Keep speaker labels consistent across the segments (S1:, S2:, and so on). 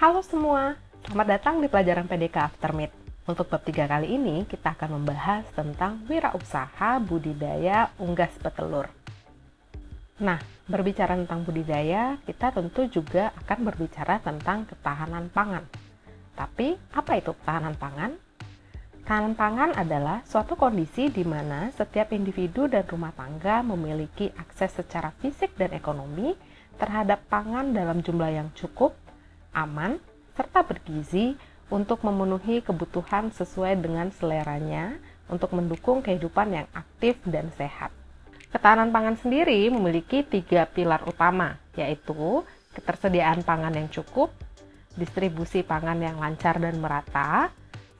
S1: Halo semua, selamat datang di pelajaran PDK Aftermeet. Untuk bab 3 kali ini, kita akan membahas tentang wirausaha budidaya unggas petelur. Nah, berbicara tentang budidaya, kita tentu juga akan berbicara tentang ketahanan pangan. Tapi, apa itu ketahanan pangan? Ketahanan pangan adalah suatu kondisi di mana setiap individu dan rumah tangga memiliki akses secara fisik dan ekonomi terhadap pangan dalam jumlah yang cukup, aman, serta bergizi untuk memenuhi kebutuhan sesuai dengan seleranya untuk mendukung kehidupan yang aktif dan sehat. Ketahanan pangan sendiri memiliki 3 pilar utama, yaitu ketersediaan pangan yang cukup, distribusi pangan yang lancar dan merata,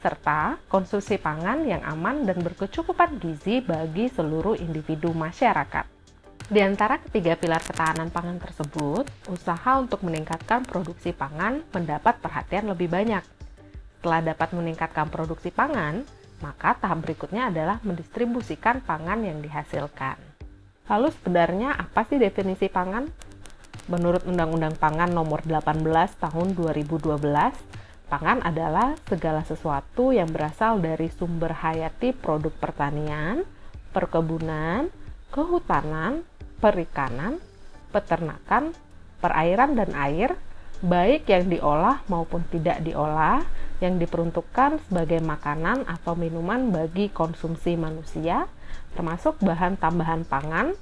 S1: serta konsumsi pangan yang aman dan berkecukupan gizi bagi seluruh individu masyarakat. Di antara ketiga pilar ketahanan pangan tersebut, usaha untuk meningkatkan produksi pangan mendapat perhatian lebih banyak. Setelah dapat meningkatkan produksi pangan, maka tahap berikutnya adalah mendistribusikan pangan yang dihasilkan. Lalu sebenarnya apa sih definisi pangan? Menurut Undang-Undang Pangan Nomor 18 Tahun 2012, pangan adalah segala sesuatu yang berasal dari sumber hayati produk pertanian, perkebunan, kehutanan, perikanan, peternakan, perairan dan air, baik yang diolah maupun tidak diolah, yang diperuntukkan sebagai makanan atau minuman bagi konsumsi manusia, termasuk bahan tambahan pangan,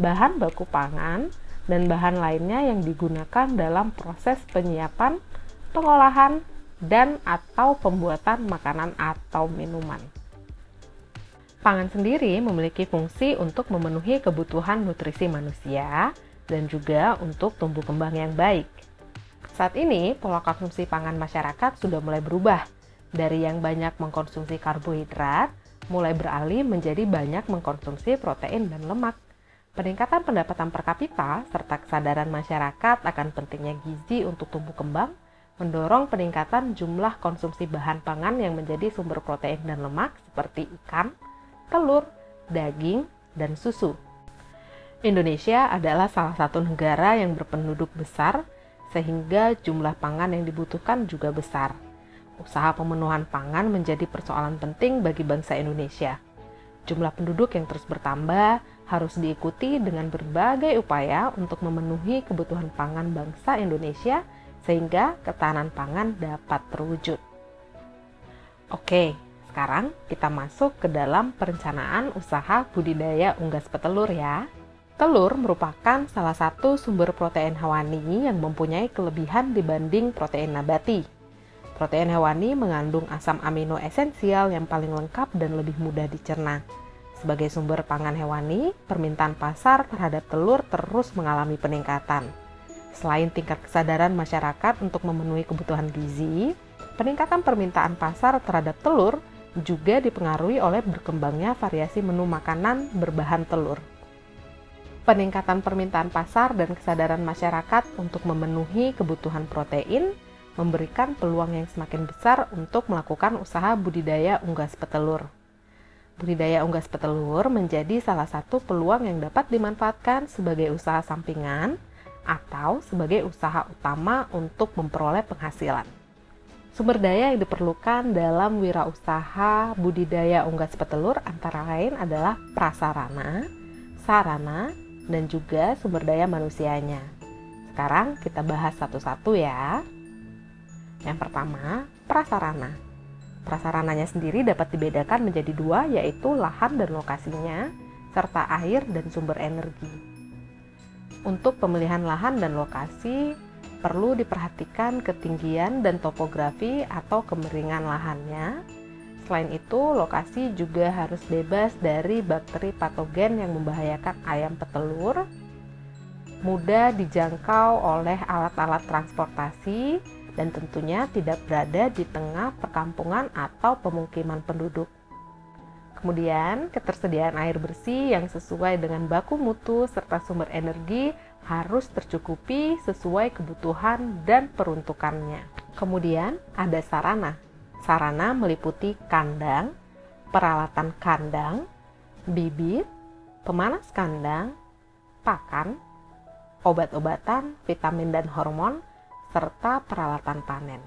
S1: bahan baku pangan, dan bahan lainnya yang digunakan dalam proses penyiapan, pengolahan, dan atau pembuatan makanan atau minuman. Pangan sendiri memiliki fungsi untuk memenuhi kebutuhan nutrisi manusia dan juga untuk tumbuh kembang yang baik. Saat ini, pola konsumsi pangan masyarakat sudah mulai berubah dari yang banyak mengkonsumsi karbohidrat, mulai beralih menjadi banyak mengkonsumsi protein dan lemak. Peningkatan pendapatan per kapita serta kesadaran masyarakat akan pentingnya gizi untuk tumbuh kembang mendorong peningkatan jumlah konsumsi bahan pangan yang menjadi sumber protein dan lemak seperti ikan, telur, daging, dan susu. Indonesia adalah salah satu negara yang berpenduduk besar, sehingga jumlah pangan yang dibutuhkan juga besar. Usaha pemenuhan pangan menjadi persoalan penting bagi bangsa Indonesia. Jumlah penduduk yang terus bertambah harus diikuti dengan berbagai upaya untuk memenuhi kebutuhan pangan bangsa Indonesia, sehingga ketahanan pangan dapat terwujud. Oke, sekarang kita masuk ke dalam perencanaan usaha budidaya unggas petelur ya. Telur merupakan salah satu sumber protein hewani yang mempunyai kelebihan dibanding protein nabati. Protein hewani mengandung asam amino esensial yang paling lengkap dan lebih mudah dicerna. Sebagai sumber pangan hewani, permintaan pasar terhadap telur terus mengalami peningkatan. Selain tingkat kesadaran masyarakat untuk memenuhi kebutuhan gizi, peningkatan permintaan pasar terhadap telur juga dipengaruhi oleh berkembangnya variasi menu makanan berbahan telur. Peningkatan permintaan pasar dan kesadaran masyarakat untuk memenuhi kebutuhan protein memberikan peluang yang semakin besar untuk melakukan usaha budidaya unggas petelur. Budidaya unggas petelur menjadi salah satu peluang yang dapat dimanfaatkan sebagai usaha sampingan atau sebagai usaha utama untuk memperoleh penghasilan. Sumber daya yang diperlukan dalam wirausaha budidaya unggas petelur antara lain adalah prasarana, sarana, dan juga sumber daya manusianya. Sekarang kita bahas satu-satu ya. Yang pertama, prasarana. Prasarananya sendiri dapat dibedakan menjadi dua, yaitu lahan dan lokasinya, serta air dan sumber energi. Untuk pemilihan lahan dan lokasi, perlu diperhatikan ketinggian dan topografi atau kemiringan lahannya. Selain itu, lokasi juga harus bebas dari bakteri patogen yang membahayakan ayam petelur, mudah dijangkau oleh alat-alat transportasi, dan tentunya tidak berada di tengah perkampungan atau pemukiman penduduk. Kemudian, ketersediaan air bersih yang sesuai dengan baku mutu serta sumber energi harus tercukupi sesuai kebutuhan dan peruntukannya. Kemudian ada sarana. Sarana meliputi kandang, peralatan kandang, bibit, pemanas kandang, pakan, obat-obatan, vitamin dan hormon, serta peralatan panen.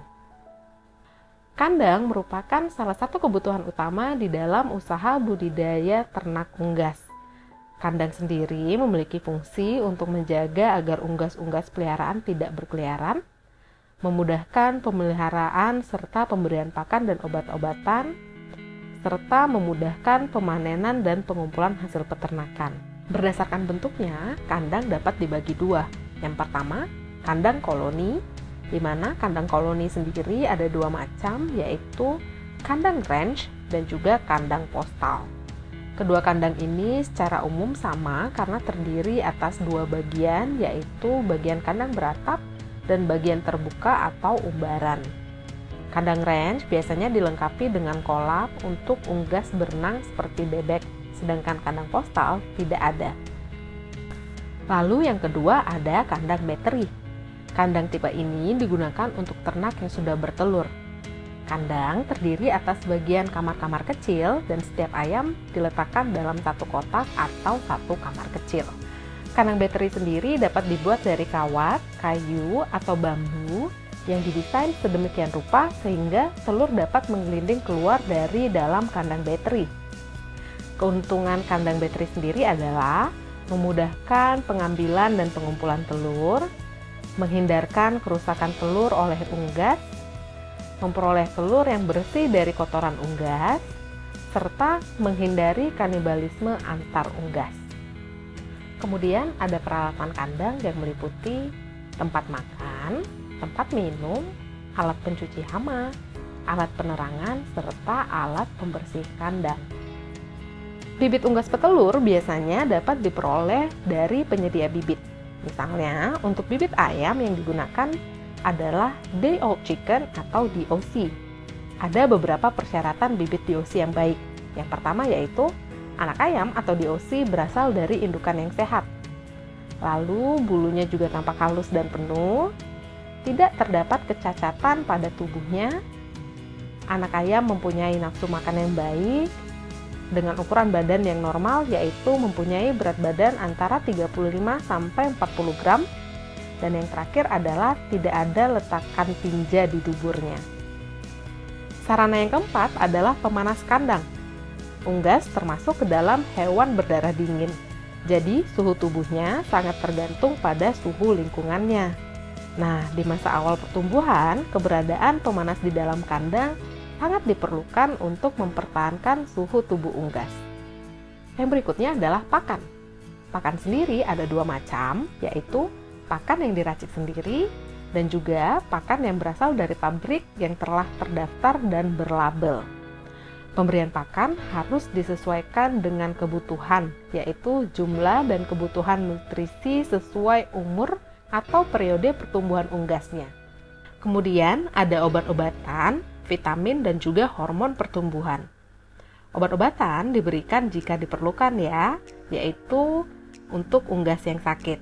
S1: Kandang merupakan salah satu kebutuhan utama di dalam usaha budidaya ternak unggas. Kandang sendiri memiliki fungsi untuk menjaga agar unggas-unggas peliharaan tidak berkeliaran, memudahkan pemeliharaan serta pemberian pakan dan obat-obatan, serta memudahkan pemanenan dan pengumpulan hasil peternakan. Berdasarkan bentuknya, kandang dapat dibagi dua. Yang pertama, kandang koloni, di mana kandang koloni sendiri ada dua macam, yaitu kandang ranch dan juga kandang postal. Kedua kandang ini secara umum sama karena terdiri atas dua bagian, yaitu bagian kandang beratap dan bagian terbuka atau umbaran. Kandang ranch biasanya dilengkapi dengan kolam untuk unggas berenang seperti bebek, sedangkan kandang postal tidak ada. Lalu yang kedua ada kandang battery. Kandang tipe ini digunakan untuk ternak yang sudah bertelur. Kandang terdiri atas bagian kamar-kamar kecil dan setiap ayam diletakkan dalam satu kotak atau satu kamar kecil. Kandang battery sendiri dapat dibuat dari kawat, kayu, atau bambu yang didesain sedemikian rupa sehingga telur dapat menggelinding keluar dari dalam kandang battery. Keuntungan kandang battery sendiri adalah memudahkan pengambilan dan pengumpulan telur, menghindarkan kerusakan telur oleh unggas, memperoleh telur yang bersih dari kotoran unggas, serta menghindari kanibalisme antar unggas. Kemudian ada peralatan kandang yang meliputi tempat makan, tempat minum, alat pencuci hama, alat penerangan, serta alat pembersih kandang. Bibit unggas petelur biasanya dapat diperoleh dari penyedia bibit. Misalnya, untuk bibit ayam yang digunakan adalah day old chicken atau DOC. Ada beberapa persyaratan bibit DOC yang baik. Yang pertama yaitu anak ayam atau DOC berasal dari indukan yang sehat. Lalu bulunya juga tampak halus dan penuh, tidak terdapat kecacatan pada tubuhnya, anak ayam mempunyai nafsu makan yang baik, dengan ukuran badan yang normal yaitu mempunyai berat badan antara 35 sampai 40 gram, dan yang terakhir adalah tidak ada letakan tinja di duburnya. Sarana yang keempat adalah pemanas kandang. Unggas termasuk ke dalam hewan berdarah dingin, jadi suhu tubuhnya sangat tergantung pada suhu lingkungannya. Nah, di masa awal pertumbuhan, keberadaan pemanas di dalam kandang sangat diperlukan untuk mempertahankan suhu tubuh unggas. Yang berikutnya adalah pakan. Pakan sendiri ada dua macam, yaitu pakan yang diracik sendiri dan juga pakan yang berasal dari pabrik yang telah terdaftar dan berlabel. Pemberian pakan harus disesuaikan dengan kebutuhan, yaitu jumlah dan kebutuhan nutrisi sesuai umur atau periode pertumbuhan unggasnya. Kemudian ada obat-obatan, vitamin, dan juga hormon pertumbuhan. Obat-obatan diberikan jika diperlukan ya, yaitu untuk unggas yang sakit.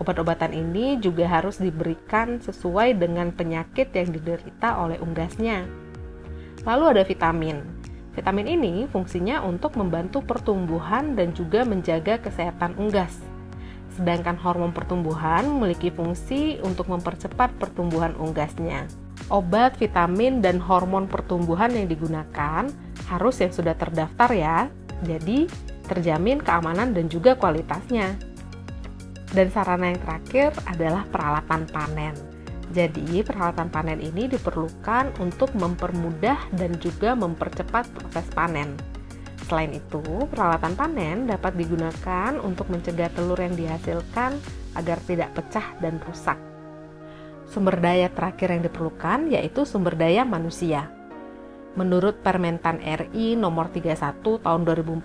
S1: Obat-obatan ini juga harus diberikan sesuai dengan penyakit yang diderita oleh unggasnya. Lalu ada vitamin. Vitamin ini fungsinya untuk membantu pertumbuhan dan juga menjaga kesehatan unggas. Sedangkan hormon pertumbuhan memiliki fungsi untuk mempercepat pertumbuhan unggasnya. Obat, vitamin, dan hormon pertumbuhan yang digunakan harus yang sudah terdaftar ya, jadi terjamin keamanan dan juga kualitasnya. Dan sarana yang terakhir adalah peralatan panen. Jadi peralatan panen ini diperlukan untuk mempermudah dan juga mempercepat proses panen. Selain itu, peralatan panen dapat digunakan untuk mencegah telur yang dihasilkan agar tidak pecah dan rusak. Sumber daya terakhir yang diperlukan yaitu sumber daya manusia. Menurut Permentan RI nomor 31 tahun 2014,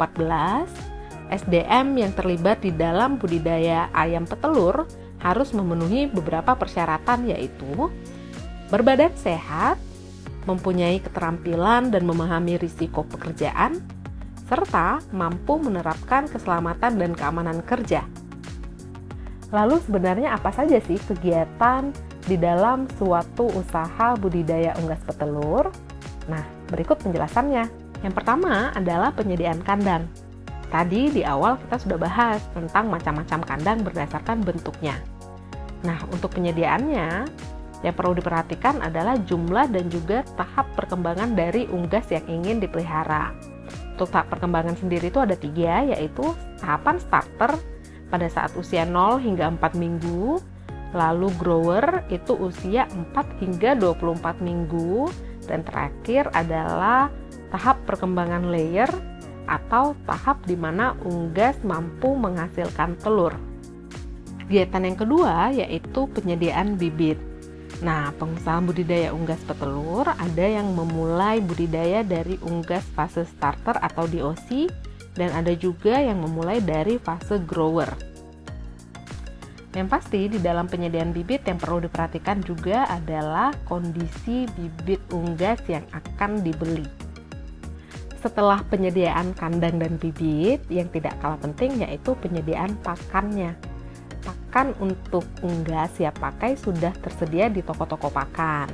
S1: SDM yang terlibat di dalam budidaya ayam petelur harus memenuhi beberapa persyaratan, yaitu berbadan sehat, mempunyai keterampilan dan memahami risiko pekerjaan, serta mampu menerapkan keselamatan dan keamanan kerja. Lalu sebenarnya apa saja sih kegiatan di dalam suatu usaha budidaya unggas petelur? Nah, berikut penjelasannya. Yang pertama adalah penyediaan kandang. Tadi di awal kita sudah bahas tentang macam-macam kandang berdasarkan bentuknya. Nah, untuk penyediaannya, Yang perlu diperhatikan adalah jumlah dan juga tahap perkembangan dari unggas yang ingin dipelihara. Untuk tahap perkembangan sendiri itu ada 3, yaitu tahapan starter pada saat usia 0 hingga 4 minggu, lalu grower itu usia 4 hingga 24 minggu, dan terakhir adalah tahap perkembangan layer atau tahap di mana unggas mampu menghasilkan telur. Kegiatan yang kedua yaitu penyediaan bibit. Nah, pengusaha budidaya unggas petelur ada yang memulai budidaya dari unggas fase starter atau DOC, dan ada juga yang memulai dari fase grower. Yang pasti di dalam penyediaan bibit yang perlu diperhatikan juga adalah kondisi bibit unggas yang akan dibeli. Setelah penyediaan kandang dan bibit, yang tidak kalah penting yaitu penyediaan pakannya. Pakan untuk unggas siap pakai sudah tersedia di toko-toko pakan.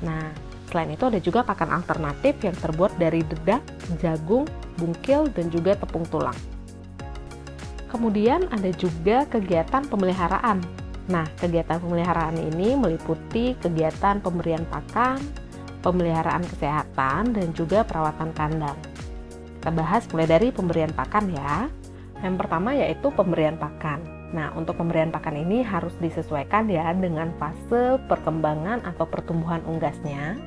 S1: Nah, selain itu ada juga pakan alternatif yang terbuat dari dedak, jagung, bungkil, dan juga tepung tulang. Kemudian ada juga kegiatan pemeliharaan. Nah, kegiatan pemeliharaan ini meliputi kegiatan pemberian pakan, pemeliharaan kesehatan, dan juga perawatan kandang. Kita bahas mulai dari pemberian pakan ya. Yang pertama yaitu pemberian pakan. Nah, untuk pemberian pakan ini harus disesuaikan ya dengan fase perkembangan atau pertumbuhan unggasnya.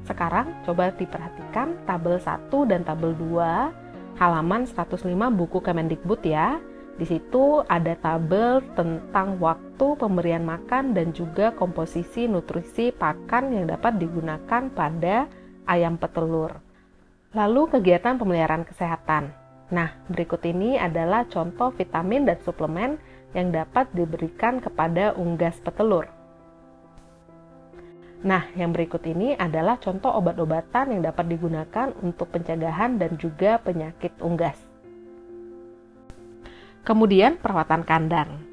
S1: Sekarang coba diperhatikan tabel 1 dan tabel 2 halaman 105 buku Kemendikbud ya. Di situ ada tabel tentang waktu pemberian makan dan juga komposisi nutrisi pakan yang dapat digunakan pada ayam petelur. Lalu kegiatan pemeliharaan kesehatan. Nah, berikut ini adalah contoh vitamin dan suplemen yang dapat diberikan kepada unggas petelur. Nah, yang berikut ini adalah contoh obat-obatan yang dapat digunakan untuk pencegahan dan juga penyakit unggas. Kemudian perawatan kandang.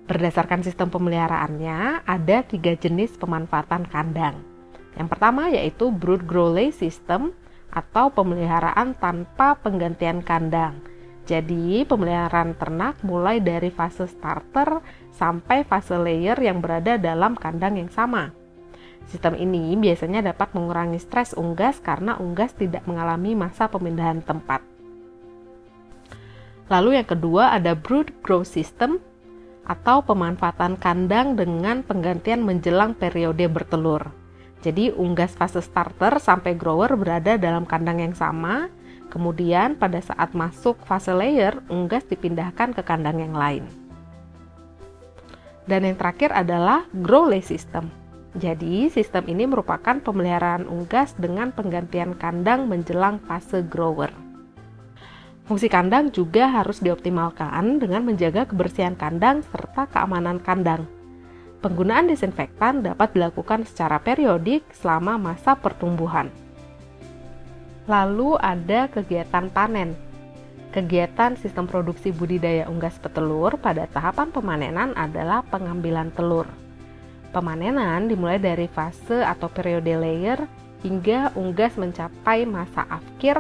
S1: Berdasarkan sistem pemeliharaannya, ada 3 jenis pemanfaatan kandang. Yang pertama yaitu brood grow lay system atau pemeliharaan tanpa penggantian kandang. Jadi, pemeliharaan ternak mulai dari fase starter sampai fase layer yang berada dalam kandang yang sama. Sistem ini biasanya dapat mengurangi stres unggas karena unggas tidak mengalami masa pemindahan tempat. Lalu yang kedua ada brood grow system atau pemanfaatan kandang dengan penggantian menjelang periode bertelur. Jadi unggas fase starter sampai grower berada dalam kandang yang sama, kemudian pada saat masuk fase layer, unggas dipindahkan ke kandang yang lain. Dan yang terakhir adalah grow lay system. Jadi sistem ini merupakan pemeliharaan unggas dengan penggantian kandang menjelang fase grower. Fungsi kandang juga harus dioptimalkan dengan menjaga kebersihan kandang serta keamanan kandang. Penggunaan desinfektan dapat dilakukan secara periodik selama masa pertumbuhan. Lalu ada kegiatan panen. Kegiatan sistem produksi budidaya unggas petelur pada tahapan pemanenan adalah pengambilan telur. Pemanenan dimulai dari fase atau periode layer hingga unggas mencapai masa afkir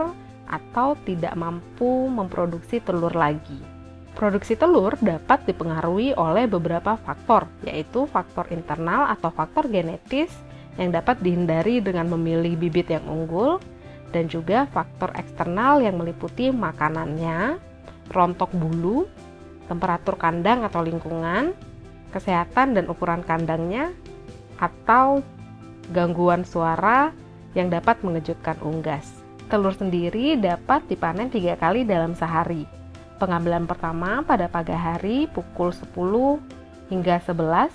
S1: atau tidak mampu memproduksi telur lagi. Produksi telur dapat dipengaruhi oleh beberapa faktor, yaitu faktor internal atau faktor genetis yang dapat dihindari dengan memilih bibit yang unggul, dan juga faktor eksternal yang meliputi makanannya, rontok bulu, temperatur kandang atau lingkungan, kesehatan dan ukuran kandangnya, atau gangguan suara yang dapat mengejutkan unggas. Telur sendiri dapat dipanen 3 kali dalam sehari. Pengambilan pertama pada pagi hari pukul 10 hingga 11,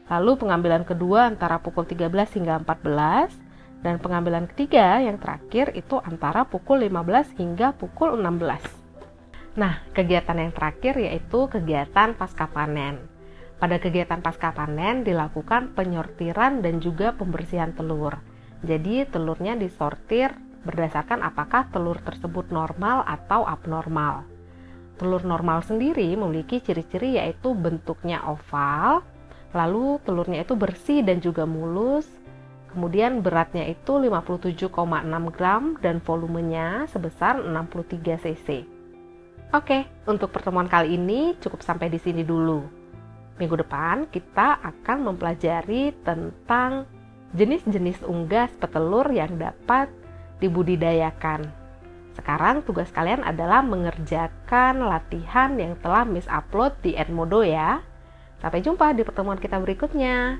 S1: lalu pengambilan kedua antara pukul 13 hingga 14, dan pengambilan ketiga yang terakhir itu antara pukul 15 hingga pukul 16. Nah, kegiatan yang terakhir yaitu kegiatan pasca panen. Pada kegiatan pasca panen dilakukan penyortiran dan juga pembersihan telur. Jadi telurnya disortir berdasarkan apakah telur tersebut normal atau abnormal. Telur normal sendiri memiliki ciri-ciri yaitu bentuknya oval, lalu telurnya itu bersih dan juga mulus, kemudian beratnya itu 57,6 gram dan volumenya sebesar 63 cc. Oke, untuk pertemuan kali ini cukup sampai di sini dulu. Minggu depan kita akan mempelajari tentang jenis-jenis unggas petelur yang dapat dibudidayakan. Sekarang tugas kalian adalah mengerjakan latihan yang telah Miss upload di Edmodo ya. Sampai jumpa di pertemuan kita berikutnya.